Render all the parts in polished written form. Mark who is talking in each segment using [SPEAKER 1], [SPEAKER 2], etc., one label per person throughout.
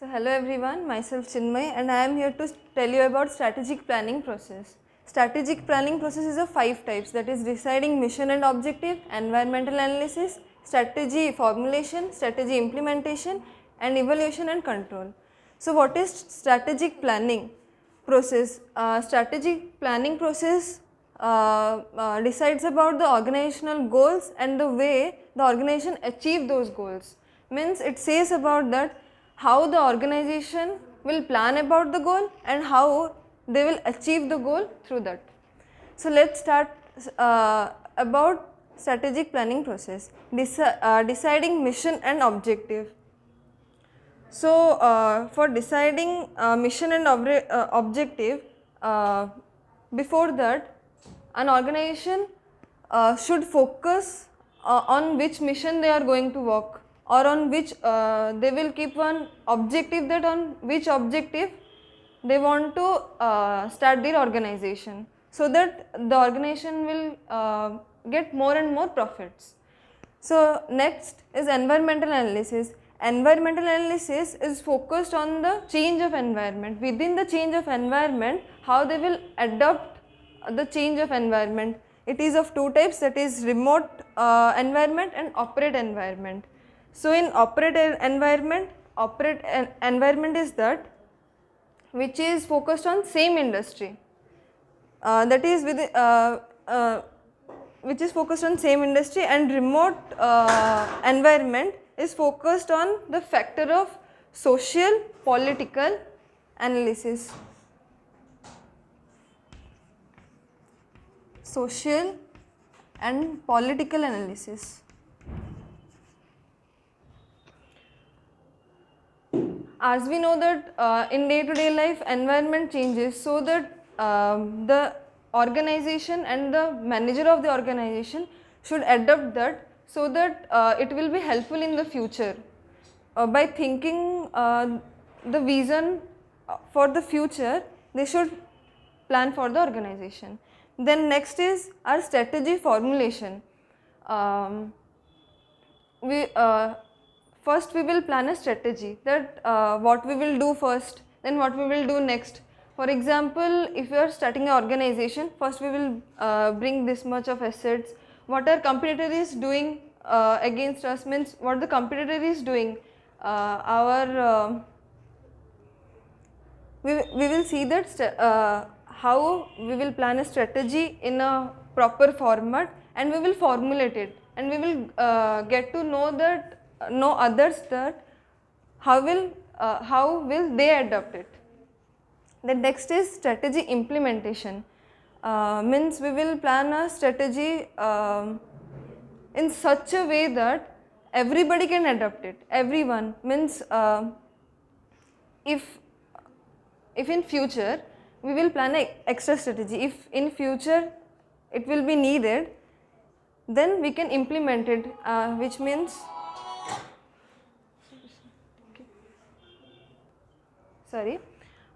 [SPEAKER 1] So hello everyone, myself Chinmay and I am here to tell you about strategic planning process. Strategic planning process is of 5 types, that is deciding mission and objective, environmental analysis, strategy formulation, strategy implementation and evaluation and control. So what is strategic planning process? Strategic planning process decides about the organizational goals and the way the organization achieve those goals. Means it says about that how the organization will plan about the goal and how they will achieve the goal through that. So let's start about strategic planning process. Deciding mission and objective. So for deciding mission and objective, before that an organization should focus on which mission they are going to work, or on which they will keep one objective, that on which objective they want to start their organization, so that the organization will get more and more profits. So next is environmental analysis. Environmental analysis is focused on the change of environment. Within the change of environment, how they will adopt the change of environment. It is of 2 types, that is remote environment and operate environment. So in operate environment is that which is focused on same industry, that is which is focused on same industry, and remote environment is focused on the factor of social political analysis. Social and political analysis. As we know that in day-to-day life environment changes, so that the organization and the manager of the organization should adopt that, so that it will be helpful in the future. By thinking the vision for the future, they should plan for the organization. Then next is our strategy formulation. First we will plan a strategy, that what we will do first, then what we will do next. For example, if we are starting an organization, first we will bring this much of assets. What our competitor is doing against us, means what the competitor is doing. We will see that how we will plan a strategy in a proper format, and we will formulate it, and we will get to know others that how will they adopt it. The next is strategy implementation. Means we will plan a strategy in such a way that everybody can adopt it. Everyone, means if in future we will plan an extra strategy, if in future it will be needed, then we can implement it, which means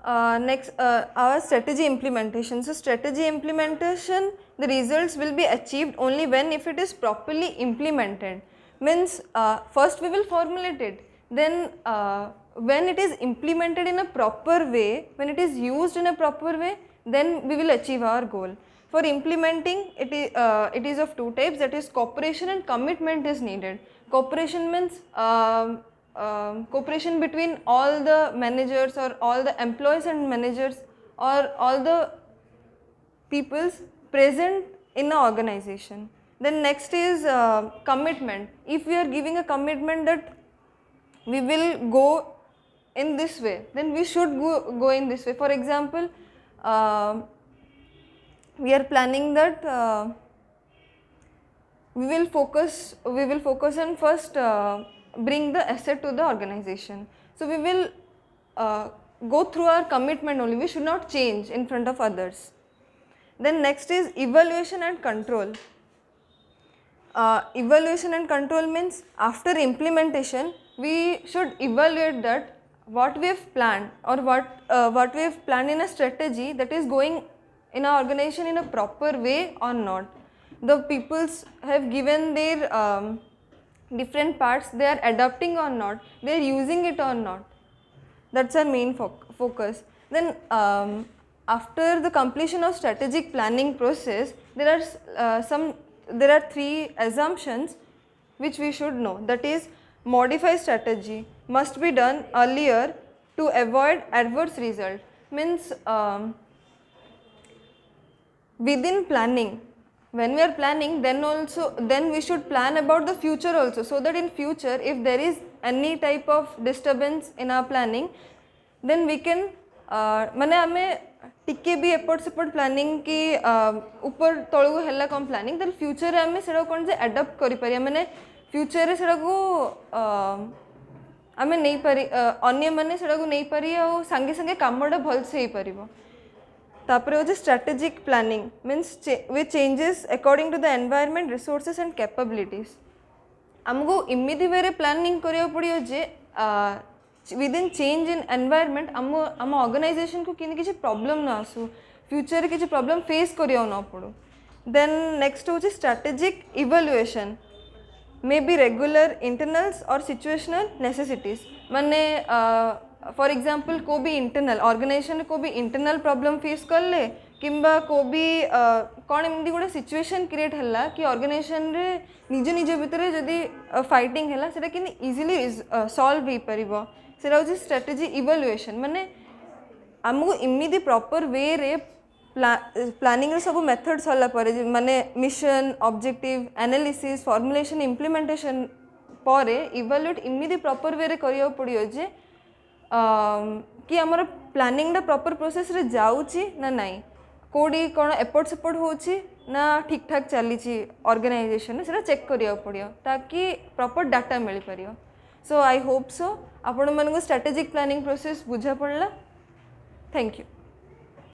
[SPEAKER 1] next our strategy implementation. So strategy implementation, the results will be achieved only when if it is properly implemented. Means first we will formulate it, then when it is implemented in a proper way, when it is used in a proper way, then we will achieve our goal. For implementing, it is of 2 types, that is cooperation and commitment is needed. Cooperation means cooperation between all the managers, or all the employees and managers, or all the peoples present in an organization. Then next is commitment. If we are giving a commitment that we will go in this way, then we should go in this way. For example, we are planning that we will focus on first bring the asset to the organization. So we will go through our commitment only, we should not change in front of others. Then next is evaluation and control. Evaluation and control means after implementation we should evaluate that what we have planned, or what we have planned in a strategy, that is going in our organization in a proper way or not. The peoples have given their different parts, they are adopting or not, they are using it or not. That's our main focus. Then after the completion of strategic planning process, there are three assumptions which we should know. That is, modify strategy must be done earlier to avoid adverse result. Means within planning, when we are planning, then we should plan about the future also, so that in future if there is any type of disturbance in our planning, then we can माने आमे टिके भी एपट सेपट planning की ऊपर तळगु हैला कम planning, then future रे आमे सेडा कोन जे adopt करि पारिया, माने फ्यूचर रे सेडा को आमे नै पारि अन्य माने सेडा को नै पारि आ संगे संगे कामडा भल से ही परिबो. तापरे होजे strategic planning means which changes according to the environment, resources and capabilities. हमको इमिदी वे प्लानिंग करिया पड़ियो जे विदिन चेंज इन एनवायरनमेंट आम ऑर्गेनाइजेशन को किसी प्रॉब्लम ना आसू, फ्यूचर रे किसी प्रॉब्लम फेस करिया ना पड़ो. देन नेक्स्ट होचे strategic evaluation may be regular internals और सिचुएशनल नेसेसिटीज. माने फॉर एग्जांपल को भी इंटरनल ऑर्गेनाइजेशन को भी इंटरनल प्रॉब्लम फेस कर ले किंबा को भी कौन एमती गोटे सिचुएशन क्रिएट हैला कि ऑर्गेनाइजेशन रे निज निज भितर जदि फाइटिंग हैला सेटा कि इजीली सॉल्व हो परिबो. सेटा होची स्ट्रेटजी इवैल्यूएशन. माने हमको इमिदी प्रॉपर वे रे प्लानिंग रे सब मेथड सरला परे माने mission, objective, analysis, formulation, implementation परे इवैल्यूएट इमिदी प्रॉपर वे रे करियो पड़ियो जे कि आमर प्लानिंग प्रॉपर प्रोसेस रे जाउची ना नहीं, कोडी कोन एफर्ट सपोर्ट होची ना ठीक ठाक चली ऑर्गेनाइजेशन से चेक करिया पड़ियो ताकि proper data mill Pario. So I hope so आपण मानको स्ट्रेटेजिक प्लानिंग प्रोसेस बुझा पड़ला. Thank you.